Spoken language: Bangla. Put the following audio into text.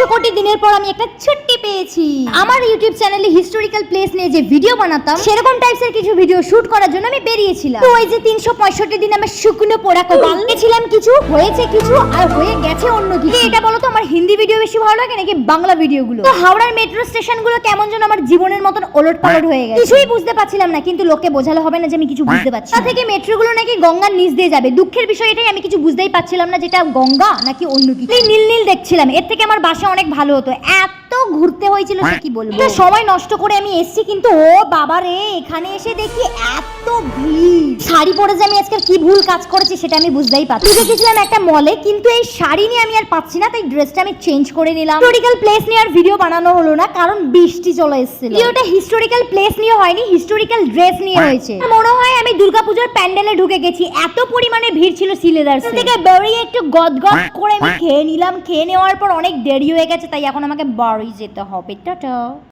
100 কোটি দিনের পর আমি একটা ছুটি পেয়েছি। আমার ইউটিউব চ্যানেলে হিস্টোরিক্যাল প্লেস নিয়ে যে ভিডিও বানাতাম সেরকম টাইপসের কিছু ভিডিও শুট করার জন্য আমি বেরিয়েছিলাম। তো ওই যে 365 দিন আমার শুকনো পোড়া কপাল, গেছিলাম কিছু, হয়েছে কিছু, আর হয়ে গেছে অন্য কিছু। এটা বলো তো আমার হিন্দি ভিডিও বেশি ভালো লাগে নাকি বাংলা ভিডিওগুলো? তো হাওড়ার মেট্রো স্টেশনগুলো কেমন যেন আমার জীবনের মতন ওলটপালট হয়ে গেছে। কিছুই বুঝতে পারছিলাম না, কিন্তু লোককে বোঝালে হবে না যে আমি কিছু বুঝতে পারছি। তা থেকে মেট্রোগুলো নাকি গঙ্গার নিচ দিয়ে যাবে। দুঃখের বিষয় এটাই, আমি কিছু বুঝতেই পারছিলাম না যেটা গঙ্গা নাকি অন্য কিছু। নীল নীল দেখছিলাম। এর থেকে আমার বাসা অনেক ভালো হতো। এত ঘুরতে হয়েছিল সে কি বলবো। এটা সময় নষ্ট করে আমি এসেছি, কিন্তু ও বাবা রে, এখানে এসে দেখি এত ভিড়। শাড়ি পরে যে আমি আজকে কি ভুল কাজ করেছি সেটা আমি বুঝতেই পারছি। দেখেছিলাম একটা মলে, কিন্তু এই শাড়ি নিয়ে আমি আর পাচ্ছি না, তাই ড্রেসটা আমি চেঞ্জ করে নিলাম। হিস্টোরিক্যাল প্লেস নিয়ে আর ভিডিও বানানো হলো না, কারণ বৃষ্টি চলে এসেছিল। ভিডিওটা হিস্টোরিক্যাল প্লেস নিয়ে হয়নি, হিস্টোরিক্যাল ড্রেস নিয়ে হয়েছে। মনে হয় আমি দুর্গাপূজার প্যান্ডেলে ঢুকে গেছি, এত পরিমাণে ভিড় ছিল সিলেদার্স থেকে। বেরিয়ে একটু গদগদ করে আমি খেয়ে নিলাম। খেয়ে নেওয়ার পর অনেক দেরি হয়ে গেছে, তাই এখন আমাকে বাড়ি যেতে হবে। টাটা।